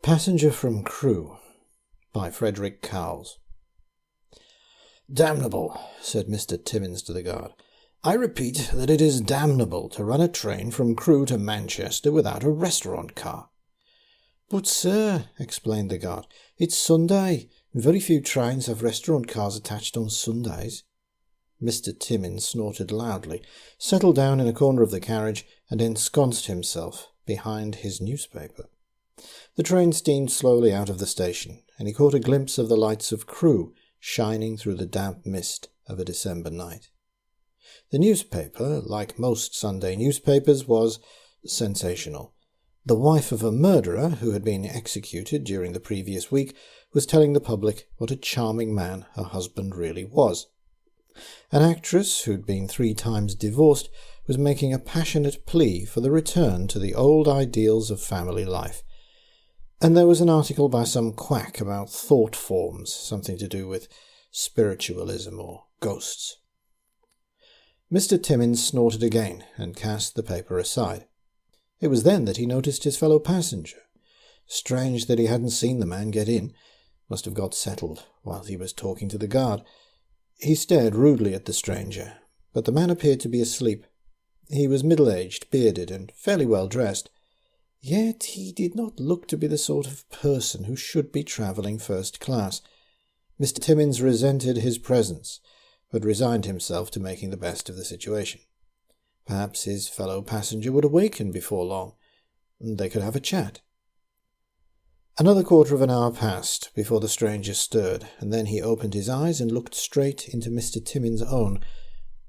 Passenger from Crewe by Frederick Cowles. "Damnable," said Mr. Timmins to the guard. "I repeat that it is damnable to run a train from Crewe to Manchester without a restaurant car." "But, sir," explained the guard, "it's Sunday. Very few trains have restaurant cars attached on Sundays." Mr. Timmins snorted loudly, settled down in a corner of the carriage, and ensconced himself behind his newspaper. The train steamed slowly out of the station, and he caught a glimpse of the lights of Crewe shining through the damp mist of a December night. The newspaper, like most Sunday newspapers, was sensational. The wife of a murderer who had been executed during the previous week was telling the public what a charming man her husband really was. An actress who'd been 3 times divorced was making a passionate plea for the return to the old ideals of family life. And there was an article by some quack about thought forms, something to do with spiritualism or ghosts. Mr. Timmins snorted again and cast the paper aside. It was then that he noticed his fellow passenger. Strange that he hadn't seen the man get in. Must have got settled while he was talking to the guard. He stared rudely at the stranger, but the man appeared to be asleep. He was middle-aged, bearded, and fairly well dressed. Yet he did not look to be the sort of person who should be travelling first class. Mr. Timmins resented his presence, but resigned himself to making the best of the situation. Perhaps his fellow passenger would awaken before long, and they could have a chat. Another quarter of an hour passed before the stranger stirred, and then he opened his eyes and looked straight into Mr. Timmins' own,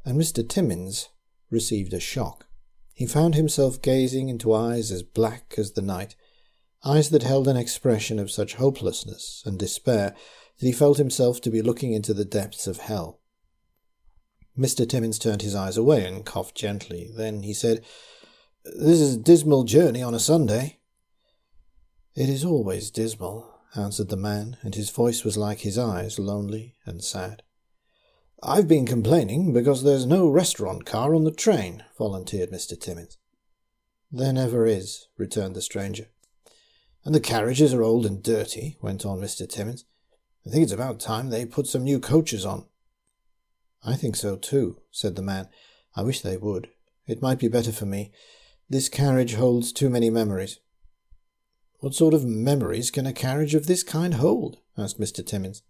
and Mr. Timmins received a shock. He found himself gazing into eyes as black as the night, eyes that held an expression of such hopelessness and despair that he felt himself to be looking into the depths of hell. Mr. Timmins turned his eyes away and coughed gently. Then he said, "This is a dismal journey on a Sunday." "It is always dismal," answered the man, and his voice was like his eyes, lonely and sad. "I've been complaining because there's no restaurant car on the train," volunteered Mr. Timmins. "There never is," returned the stranger. "And the carriages are old and dirty," went on Mr. Timmins. "I think it's about time they put some new coaches on." "I think so too," said the man. "I wish they would. It might be better for me. This carriage holds too many memories." "What sort of memories can a carriage of this kind hold?" asked Mr. Timmins.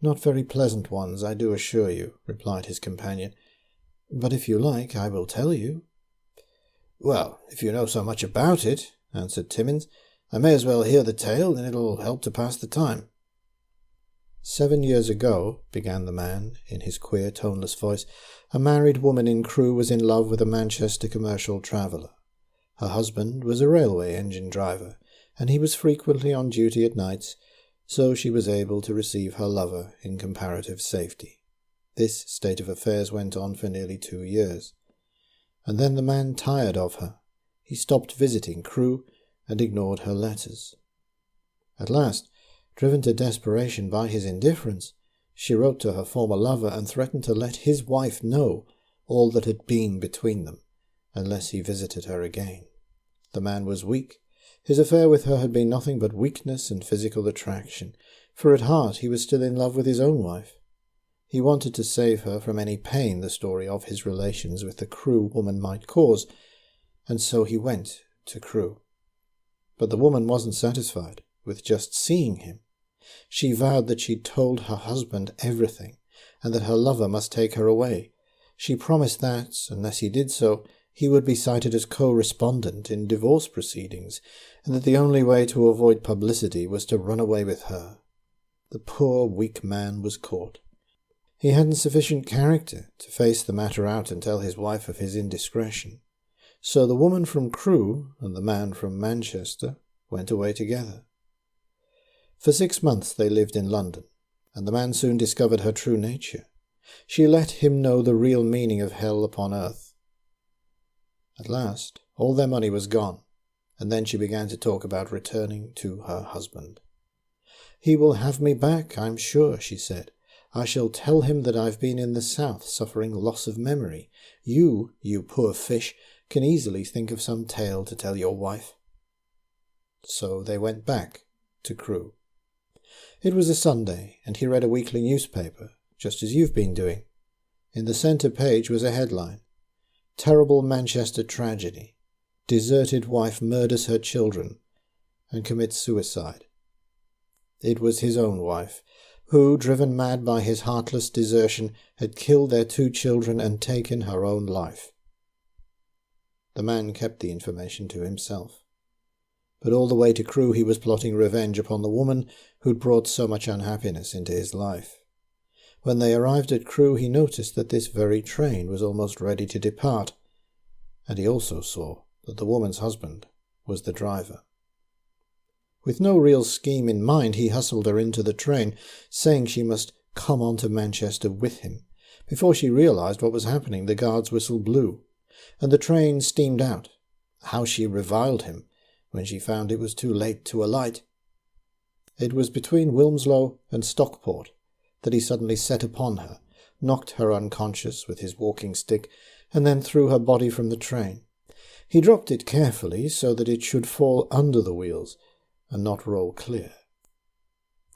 "Not very pleasant ones, I do assure you," replied his companion. "But if you like, I will tell you." "Well, if you know so much about it," answered Timmins, "I may as well hear the tale, and it'll help to pass the time." 7 years ago," began the man, in his queer, toneless voice, "a married woman in Crewe was in love with a Manchester commercial traveller. Her husband was a railway engine driver, and he was frequently on duty at nights, so she was able to receive her lover in comparative safety. This state of affairs went on for nearly 2 years. And then the man tired of her. He stopped visiting Crewe and ignored her letters. At last, driven to desperation by his indifference, she wrote to her former lover and threatened to let his wife know all that had been between them, unless he visited her again. The man was weak. His affair with her had been nothing but weakness and physical attraction, for at heart he was still in love with his own wife. He wanted to save her from any pain the story of his relations with the Crewe woman might cause, and so he went to Crewe. But the woman wasn't satisfied with just seeing him. She vowed that she'd told her husband everything, and that her lover must take her away. She promised that, unless he did so, he would be cited as co-respondent in divorce proceedings, and that the only way to avoid publicity was to run away with her. The poor, weak man was caught. He hadn't sufficient character to face the matter out and tell his wife of his indiscretion. So the woman from Crewe and the man from Manchester went away together. For 6 months they lived in London, and the man soon discovered her true nature. She let him know the real meaning of hell upon earth. At last, all their money was gone, and then she began to talk about returning to her husband. "He will have me back, I'm sure," she said. "I shall tell him that I've been in the south suffering loss of memory. You poor fish, can easily think of some tale to tell your wife." So they went back to Crewe. It was a Sunday, and he read a weekly newspaper, just as you've been doing. In the centre page was a headline: "Terrible Manchester tragedy. Deserted wife murders her children and commits suicide." It was his own wife, who, driven mad by his heartless desertion, had killed their 2 children and taken her own life. The man kept the information to himself. But all the way to Crewe he was plotting revenge upon the woman who'd brought so much unhappiness into his life. When they arrived at Crewe he noticed that this very train was almost ready to depart, and he also saw that the woman's husband was the driver. With no real scheme in mind, he hustled her into the train, saying she must come on to Manchester with him. Before she realized what was happening, the guard's whistle blew, and the train steamed out. How she reviled him when she found it was too late to alight. It was between Wilmslow and Stockport that he suddenly set upon her, knocked her unconscious with his walking stick, and then threw her body from the train. He dropped it carefully so that it should fall under the wheels and not roll clear.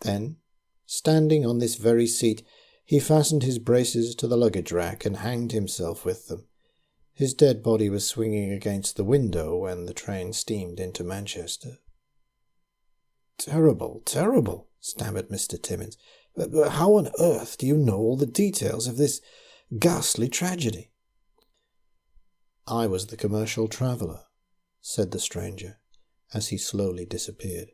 Then, standing on this very seat, he fastened his braces to the luggage rack and hanged himself with them. His dead body was swinging against the window when the train steamed into Manchester. "Terrible, terrible," stammered Mr. Timmins. But how on earth do you know all the details of this ghastly tragedy?" "I was the commercial traveller," said the stranger, as he slowly disappeared.